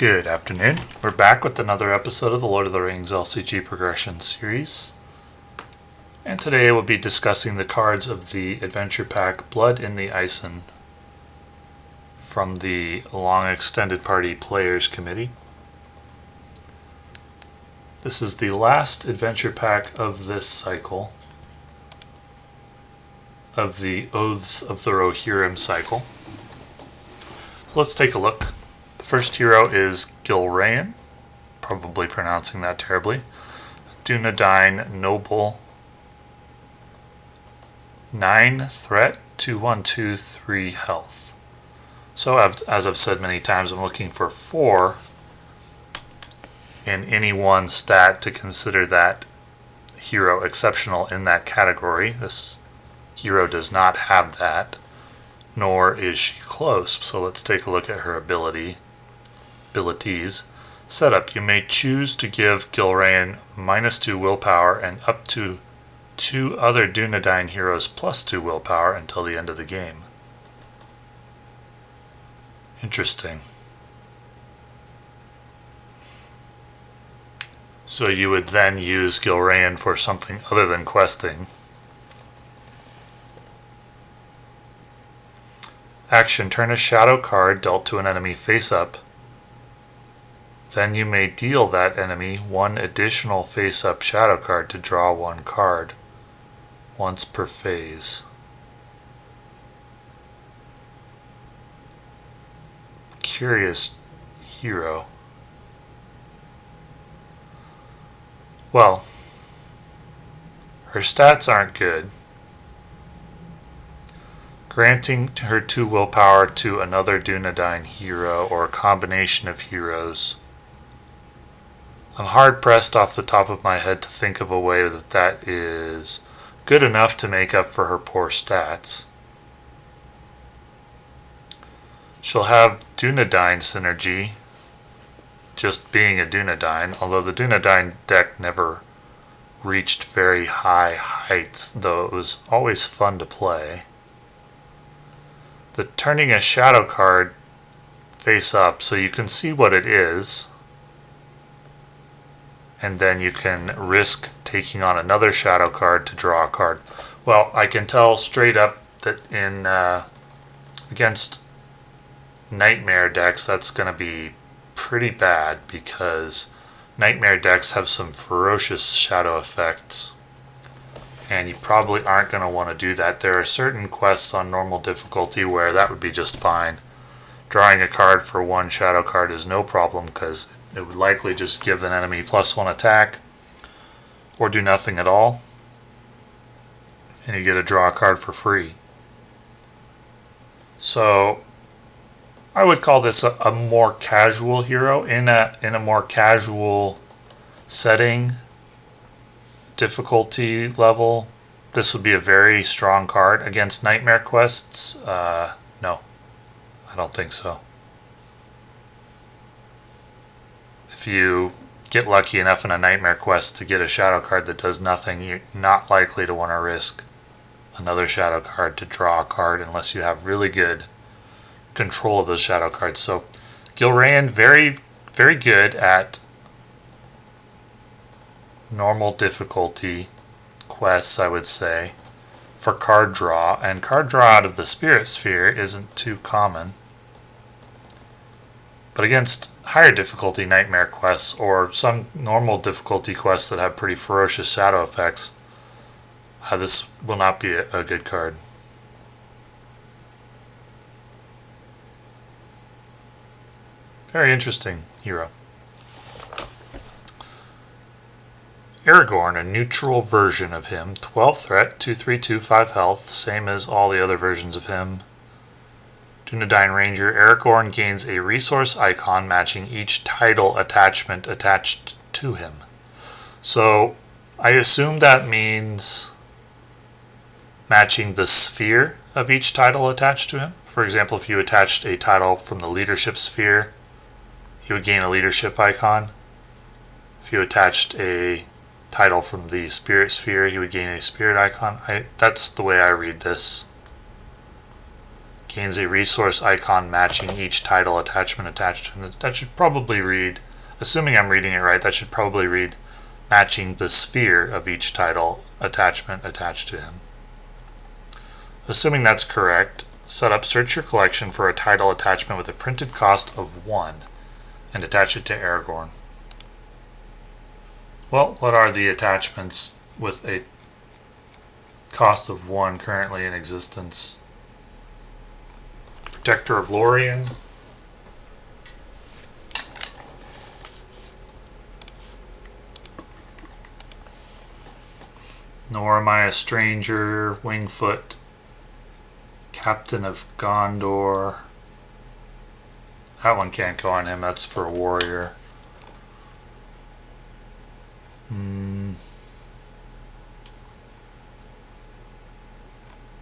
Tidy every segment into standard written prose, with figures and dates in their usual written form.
Good afternoon. We're back with another episode of the Lord of the Rings LCG Progression Series. And today we'll be discussing the cards of the adventure pack Bood In the Isen from the Long Extended Party Players Committee. This is the last adventure pack of this cycle of the Oaths of the Rohirrim cycle. Let's take a look. The first hero is Gilrayan, probably pronouncing that terribly. Dunedain Noble, 9 threat, 2/1/2, 3 health. So as I've said many times, I'm looking for 4 in any one stat to consider that hero exceptional in that category. This hero does not have that, nor is she close. So let's take a look at her abilities. Setup: you may choose to give Gilrayan -2 willpower and up to 2 other Dunedain heroes +2 willpower until the end of the game. Interesting. So you would then use Gilrayan for something other than questing. Action: turn a shadow card dealt to an enemy face up. Then you may deal that enemy 1 additional face-up shadow card to draw 1 card, once per phase. Curious hero. Well, her stats aren't good. Granting her 2 willpower to another Dunedain hero or a combination of heroes. I'm hard-pressed off the top of my head to think of a way that is good enough to make up for her poor stats. She'll have Dunedain synergy, just being a Dunedain, although the Dunedain deck never reached very high heights, though it was always fun to play. The turning a shadow card face up so you can see what it is, and then you can risk taking on another shadow card to draw a card. Well, I can tell straight up that in against Nightmare decks, that's going to be pretty bad because Nightmare decks have some ferocious shadow effects, and you probably aren't going to want to do that. There are certain quests on normal difficulty where that would be just fine. Drawing a card for 1 shadow card is no problem because it would likely just give an enemy +1 attack or do nothing at all, and you get to draw a card for free. So I would call this a more casual hero. In a more casual setting, difficulty level, this would be a very strong card. Against Nightmare quests, no, I don't think so. If you get lucky enough in a Nightmare quest to get a shadow card that does nothing, you're not likely to want to risk another shadow card to draw a card unless you have really good control of those shadow cards. So Gilrayan, very, very good at normal difficulty quests, I would say, for card draw. And card draw out of the Spirit Sphere isn't too common. But against higher difficulty Nightmare quests or some normal difficulty quests that have pretty ferocious shadow effects, this will not be a good card. Very interesting hero. Aragorn, a neutral version of him, 12 threat, 2/3/2, 5 health, same as all the other versions of him. Dunedain Ranger. Aragorn gains a resource icon matching each title attachment attached to him. So I assume that means matching the sphere of each title attached to him. For example, if you attached a title from the leadership sphere, you would gain a leadership icon. If you attached a title from the spirit sphere, you would gain a spirit icon. That's the way I read this. gains a resource icon matching each title attachment attached to him. That should probably read, assuming I'm reading it right, that should probably read matching the sphere of each title attachment attached to him. Assuming that's correct, set up search your collection for a title attachment with a printed cost of 1 and attach it to Aragorn. Well, what are the attachments with a cost of 1 currently in existence? Protector of Lorien, Nor Am I a Stranger, Wingfoot, Captain of Gondor. That one can't go on him, that's for a warrior.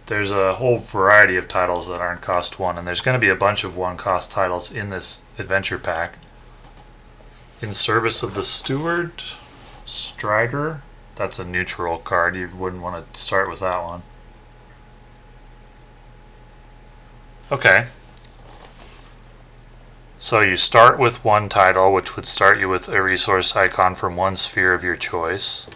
There's a whole variety of titles that aren't cost 1, and there's going to be a bunch of 1 cost titles in this adventure pack. In Service of the Steward, Strider, that's a neutral card, you wouldn't want to start with that one. Okay. So you start with 1 title, which would start you with a resource icon from 1 sphere of your choice.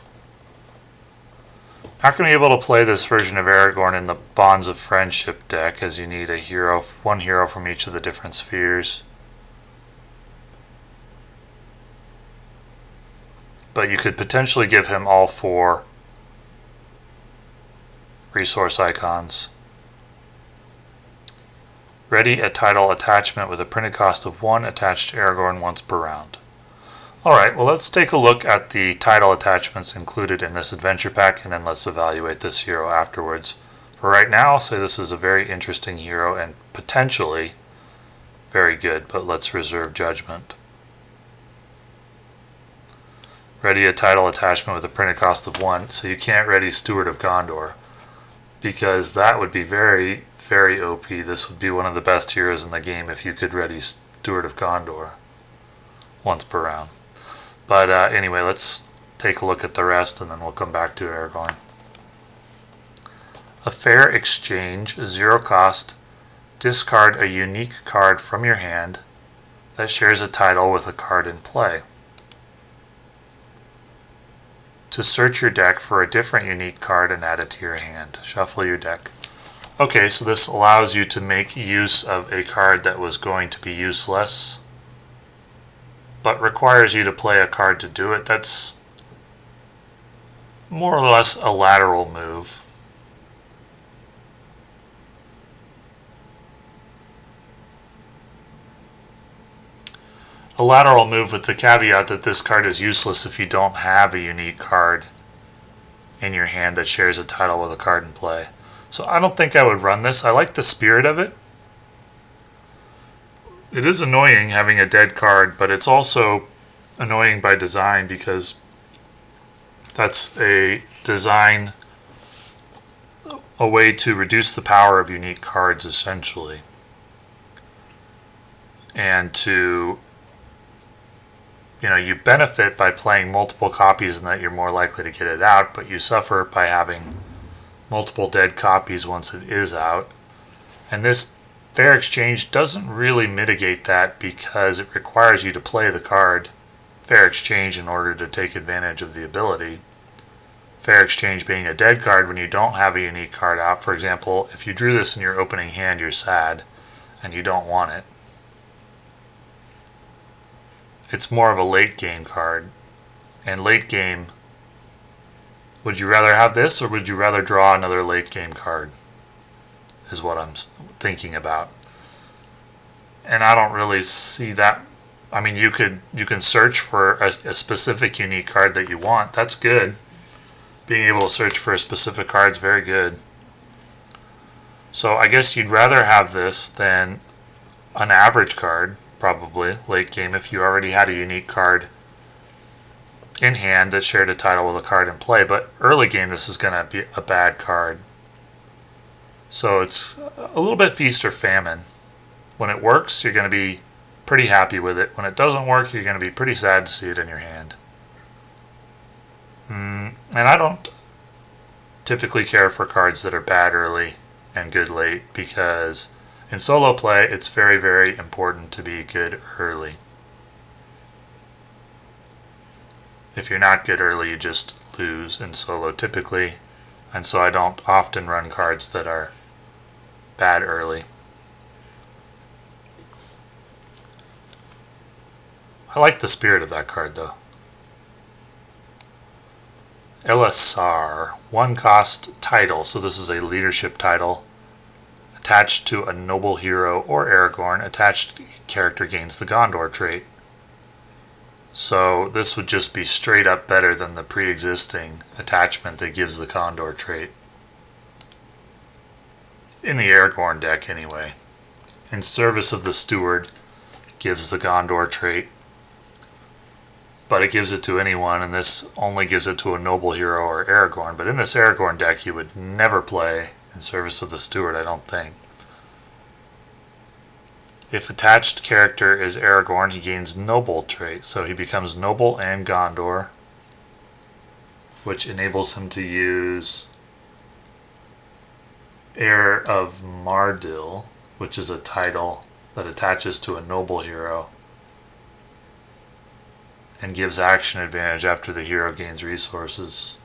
Not going to be able to play this version of Aragorn in the Bonds of Friendship deck, as you need a hero, 1 hero from each of the different spheres. But you could potentially give him all 4 resource icons. Ready a title attachment with a printed cost of 1 attached to Aragorn once per round. Alright, well let's take a look at the title attachments included in this adventure pack, and then let's evaluate this hero afterwards. For right now, I'll say this is a very interesting hero and potentially very good, but let's reserve judgment. Ready a title attachment with a printed cost of 1, so you can't ready Steward of Gondor, because that would be very, very OP. This would be one of the best heroes in the game if you could ready Steward of Gondor once per round. But anyway, let's take a look at the rest and then we'll come back to Aragorn. A fair exchange, 0 cost. Discard a unique card from your hand that shares a title with a card in play. To search your deck for a different unique card and add it to your hand. Shuffle your deck. Okay, so this allows you to make use of a card that was going to be useless, but requires you to play a card to do it. That's more or less a lateral move. A lateral move with the caveat that this card is useless if you don't have a unique card in your hand that shares a title with a card in play. So I don't think I would run this. I like the spirit of it. It is annoying having a dead card, but it's also annoying by design because that's a design, a way to reduce the power of unique cards essentially, and to, you benefit by playing multiple copies and that you're more likely to get it out, but you suffer by having multiple dead copies once it is out. And this fair exchange doesn't really mitigate that because it requires you to play the card fair exchange in order to take advantage of the ability. Fair exchange being a dead card when you don't have a unique card out. For example, if you drew this in your opening hand, you're sad and you don't want it. It's more of a late game card. And late game, would you rather have this or would you rather draw another late game card? Is what I'm thinking about. And I don't really see that. I mean, you can search for a specific unique card that you want. That's good. Being able to search for a specific card is very good. So I guess you'd rather have this than an average card, probably, late game, if you already had a unique card in hand that shared a title with a card in play. But early game, this is going to be a bad card. So it's a little bit feast or famine. When it works, you're going to be pretty happy with it. When it doesn't work, you're going to be pretty sad to see it in your hand. And I don't typically care for cards that are bad early and good late, because In solo play, it's very, very important to be good early. If you're not good early, you just lose in solo typically, and so I don't often run cards that are bad early. I like the spirit of that card though. LOTR, 1-cost title, so this is a leadership title. Attached to a noble hero or Aragorn, attached character gains the Gondor trait. So this would just be straight up better than the pre-existing attachment that gives the Gondor trait. In the Aragorn deck anyway. In Service of the Steward gives the Gondor trait, but it gives it to anyone, and this only gives it to a noble hero or Aragorn. But in this Aragorn deck you would never play in Service of the Steward, I don't think. If attached character is Aragorn, he gains noble trait, so he becomes noble and Gondor, which enables him to use Heir of Mardil, which is a title that attaches to a noble hero and gives action advantage after the hero gains resources.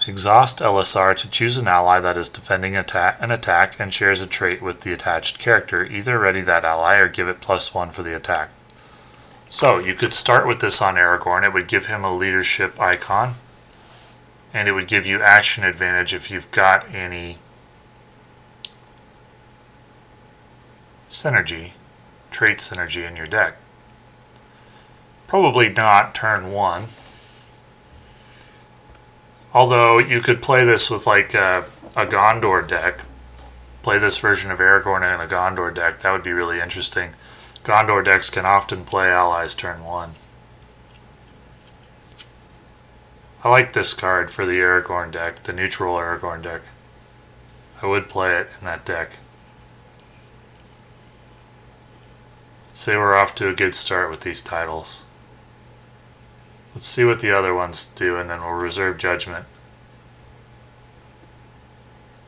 Exhaust LOTR to choose an ally that is defending an attack and shares a trait with the attached character. Either ready that ally or give it +1 for the attack. So you could start with this on Aragorn. It would give him a leadership icon, and it would give you action advantage if you've got any synergy, trait synergy in your deck. Probably not turn 1. Although you could play this with like a Gondor deck. Play this version of Aragorn in a Gondor deck. That would be really interesting. Gondor decks can often play allies turn 1. I like this card for the Aragorn deck, the neutral Aragorn deck. I would play it in that deck. Let's say we're off to a good start with these titles. Let's see what the other ones do, and then we'll reserve judgment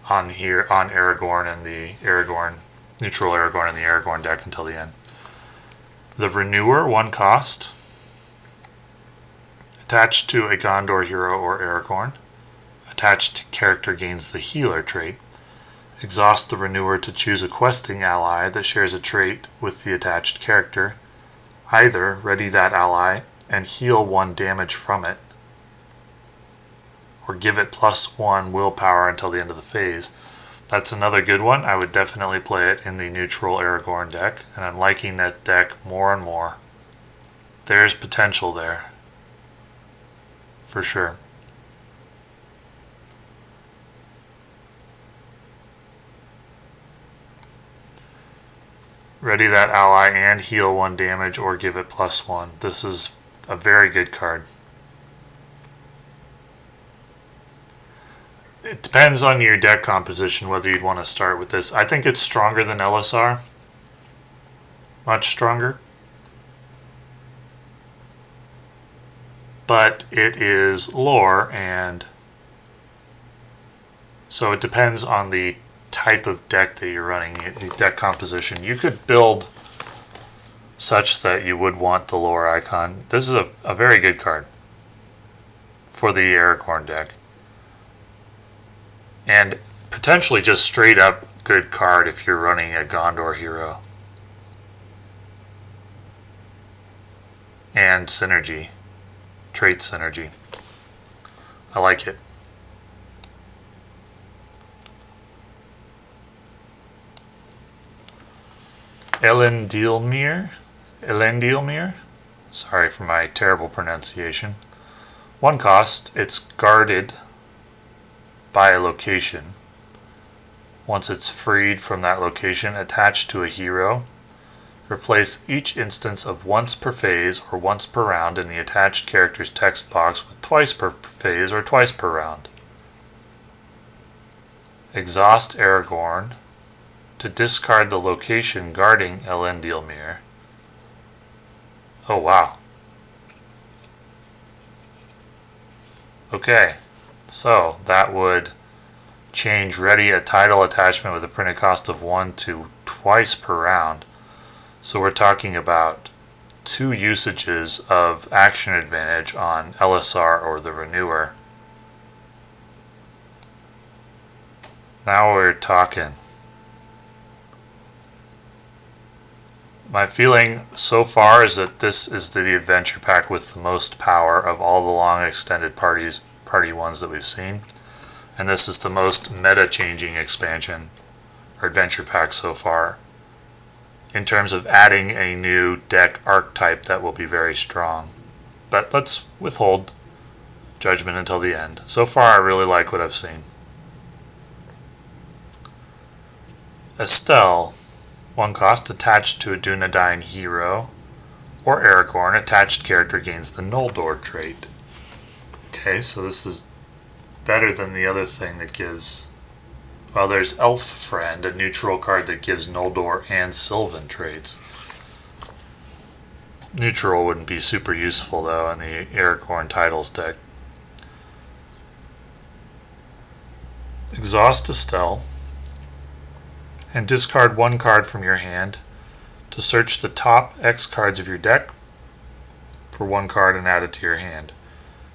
on Aragorn and the neutral Aragorn and the Aragorn deck until the end. The Renewer, 1-cost, attached to a Gondor hero or Aragorn. Attached character gains the Healer trait. Exhaust the Renewer to choose a questing ally that shares a trait with the attached character. Either ready that ally and heal 1 damage from it, or give it +1 willpower until the end of the phase. That's another good one. I would definitely play it in the neutral Aragorn deck, and I'm liking that deck more and more. There's potential there, for sure. Ready that ally and heal 1 damage or give it +1. This is a very good card. It depends on your deck composition whether you'd want to start with this. I think it's stronger than LOTR. Much stronger. But it is lore, and so it depends on the type of deck that you're running, the deck composition. You could build such that you would want the lore icon. This is a very good card for the Aragorn deck. And potentially just straight up good card if you're running a Gondor hero. And synergy. Trait synergy. I like it. Elendilmir. Sorry for my terrible pronunciation. 1-cost, it's guarded by a location. Once it's freed from that location, attached to a hero, replace each instance of once per phase or once per round in the attached character's text box with twice per phase or twice per round. Exhaust Aragorn to discard the location guarding Elendilmir. Oh wow. Okay, so that would change ready a title attachment with a printed cost of 1 to twice per round. So we're talking about 2 usages of action advantage on LSR or the Renewer. Now we're talking. My feeling so far is that this is the adventure pack with the most power of all the long extended party ones that we've seen. And this is the most meta-changing expansion or adventure pack so far, in terms of adding a new deck archetype that will be very strong. But let's withhold judgment until the end. So far, I really like what I've seen. Estelle, 1 cost, attached to a Dunedain hero or Aragorn, attached character gains the Noldor trait. Okay, so this is better than the other thing that gives... Well, there's Elf Friend, a neutral card that gives Noldor and Sylvan traits. Neutral wouldn't be super useful, though, in the Aragorn titles deck. Exhaust Estelle, and discard 1 card from your hand to search the top X cards of your deck for 1 card and add it to your hand.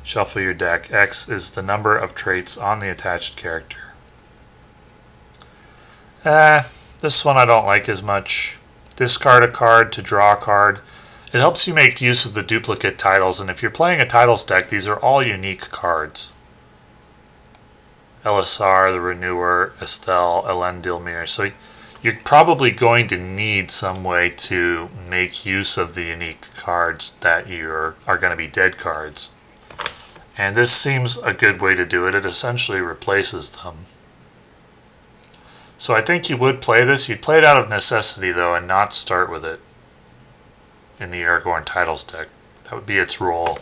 Shuffle your deck. X is the number of traits on the attached character. This one I don't like as much. Discard a card to draw a card. It helps you make use of the duplicate titles, and if you're playing a titles deck, these are all unique cards. LSR, the Renewer, Estelle, Elendilmir. So you're probably going to need some way to make use of the unique cards that are going to be dead cards. And this seems a good way to do it. It essentially replaces them. So I think you would play this. You'd play it out of necessity, though, and not start with it in the Aragorn titles deck. That would be its role.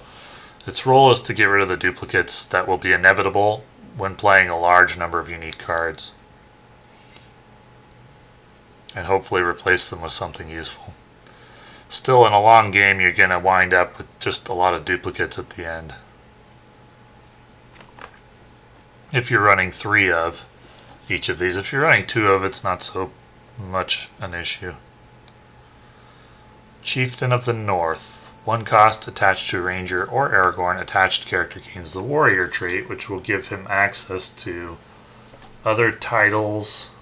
Its role is to get rid of the duplicates that will be inevitable when playing a large number of unique cards, and hopefully replace them with something useful. Still, in a long game, you're going to wind up with just a lot of duplicates at the end. If you're running 3 of each of these. If you're running 2 of, it's not so much an issue. Chieftain of the North. 1 cost, attached to a Ranger or Aragorn. Attached character gains the Warrior trait, which will give him access to other titles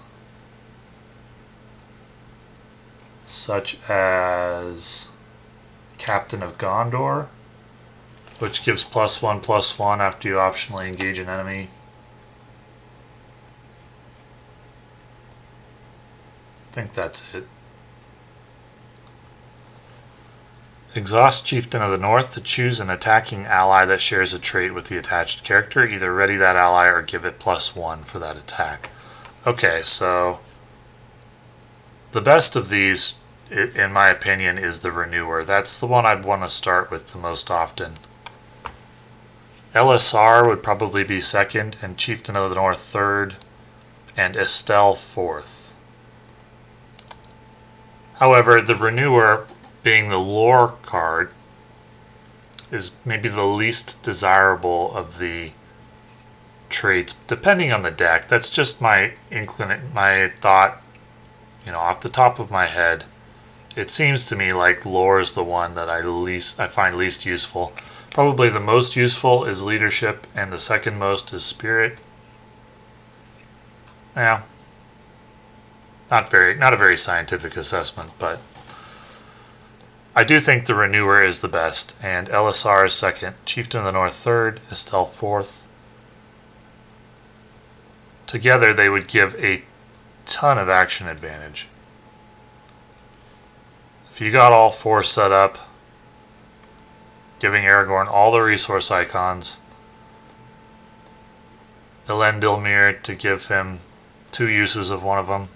such as Captain of Gondor, which gives +1/+1 after you optionally engage an enemy. I think that's it. Exhaust Chieftain of the North to choose an attacking ally that shares a trait with the attached character. Either ready that ally or give it +1 for that attack. Okay, so the best of these, in my opinion, is the Renewer. That's the one I'd want to start with the most often. LSR would probably be 2nd, and Chieftain of the North 3rd, and Estelle 4th. However, the Renewer, being the lore card, is maybe the least desirable of the traits, depending on the deck. That's just my thought, off the top of my head. It seems to me like lore is the one that I find least useful. Probably the most useful is leadership, and the second most is spirit. Yeah. Not a very scientific assessment, but I do think the Renewer is the best, and LSR is 2nd, Chieftain of the North 3rd, Estelle 4th. Together they would give a ton of action advantage. If you got all 4 set up, giving Aragorn all the resource icons, Elendilmir to give him 2 uses of one of them,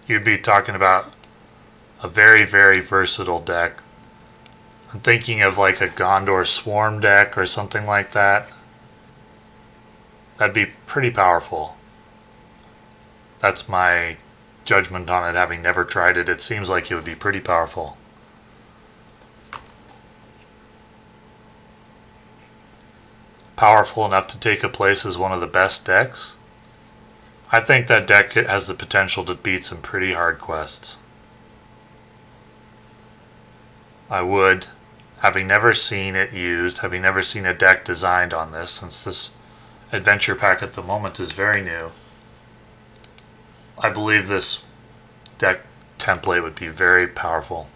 you'd be talking about a very, very versatile deck. I'm thinking of like a Gondor Swarm deck or something like that. That'd be pretty powerful. That's my judgment on it, having never tried it. It seems like it would be pretty powerful. powerful enough to take a place as one of the best decks. I think that deck has the potential to beat some pretty hard quests. I would, having never seen it used, having never seen a deck designed on this, since this adventure pack at the moment is very new, I believe this deck template would be very powerful.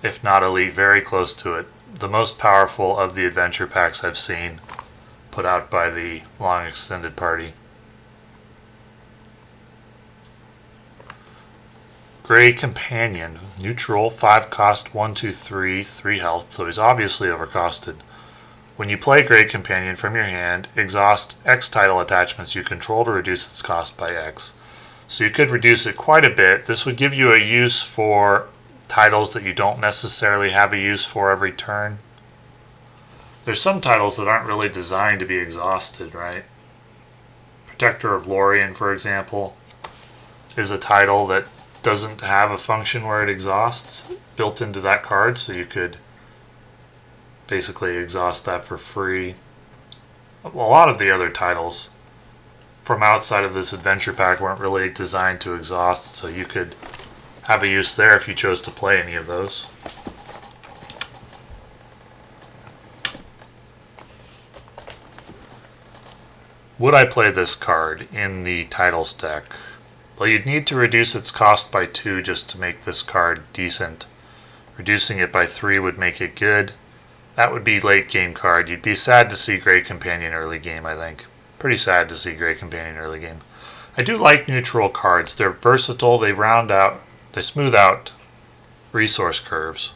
If not elite, very close to it. The most powerful of the adventure packs I've seen put out by the Long Extended Party. Gray Companion, neutral, 5 cost, 1, 2, 3, 3 health, so he's obviously overcosted. When you play Gray Companion from your hand, exhaust X title attachments you control to reduce its cost by X. So you could reduce it quite a bit. This would give you a use for titles that you don't necessarily have a use for every turn. There's some titles that aren't really designed to be exhausted, right? Protector of Lorien, for example, is a title that doesn't have a function where it exhausts built into that card, so you could basically exhaust that for free. A lot of the other titles from outside of this adventure pack weren't really designed to exhaust, so you could have a use there if you chose to play any of those. Would I play this card in the titles deck? Well, you'd need to reduce its cost by 2 just to make this card decent. Reducing it by 3 would make it good. That would be late game card. You'd be sad to see Gray Companion early game, I think. Pretty sad to see Gray Companion early game. I do like neutral cards. They're versatile, they round out, they smooth out resource curves.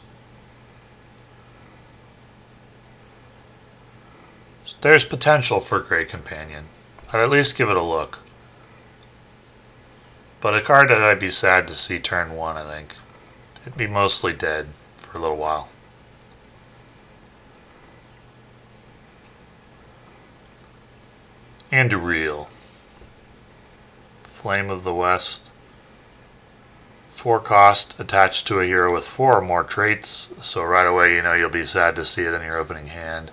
So there's potential for Gray Companion. I'd at least give it a look. But a card that I'd be sad to see turn 1, I think. It'd be mostly dead for a little while. Anduril. Flame of the West. 4 cost attached to a hero with 4 or more traits, so right away you know you'll be sad to see it in your opening hand.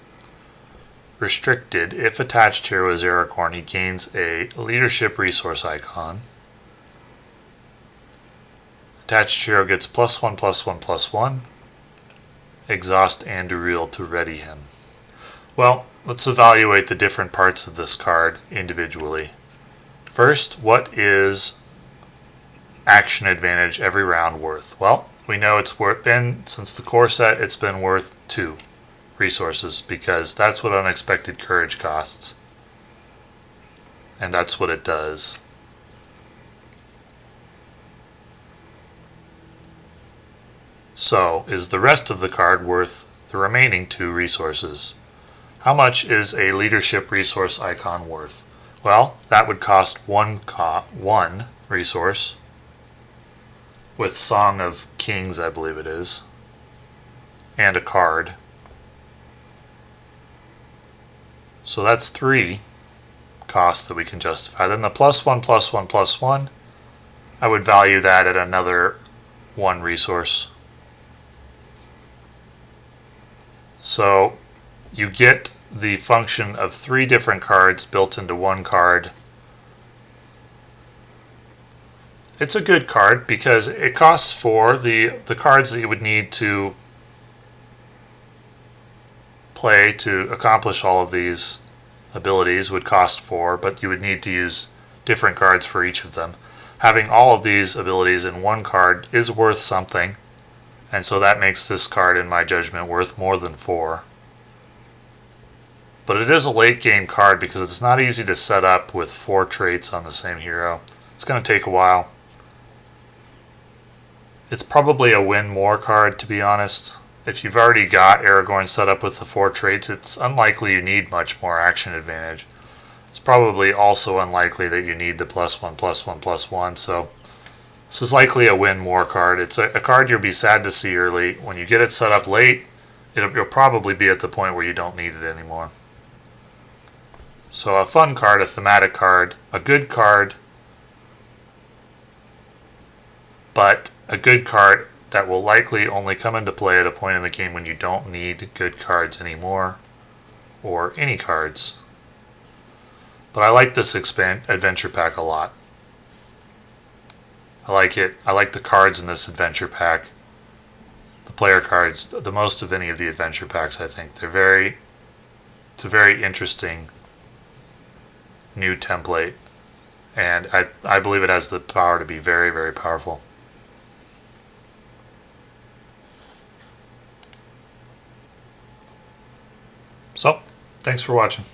Restricted. If attached hero is Aragorn, he gains a leadership resource icon. Attached hero gets +1/+1/+1. Exhaust Anduril to ready him. Well, let's evaluate the different parts of this card individually. First, what is action advantage every round worth? Well, we know it's been, since the core set, it's been worth 2 resources, because that's what Unexpected Courage costs. And that's what it does. So, is the rest of the card worth the remaining 2 resources? How much is a leadership resource icon worth? Well, that would cost 1 resource, with Song of Kings, I believe it is, and a card. So that's 3 costs that we can justify. Then the +1/+1/+1, I would value that at another 1 resource. So you get the function of 3 different cards built into 1 card. It's a good card because it costs 4. The cards that you would need to play to accomplish all of these abilities would cost 4, but you would need to use different cards for each of them. Having all of these abilities in 1 card is worth something, and so that makes this card, in my judgment, worth more than 4. But it is a late game card because it's not easy to set up with 4 traits on the same hero. It's going to take a while. It's probably a win more card, to be honest. If you've already got Aragorn set up with the 4 traits, it's unlikely you need much more action advantage. It's probably also unlikely that you need the +1/+1/+1, so this is likely a win more card. It's a card you'll be sad to see early. When you get it set up late, you'll probably be at the point where you don't need it anymore. So a fun card, a thematic card, a good card, but a good card that will likely only come into play at a point in the game when you don't need good cards anymore. or any cards. But I like this adventure pack a lot. I like it. I like the cards in this adventure pack. The player cards, the most of any of the adventure packs, I think. It's a very interesting new template. And I believe it has the power to be very, very powerful. So, thanks for watching.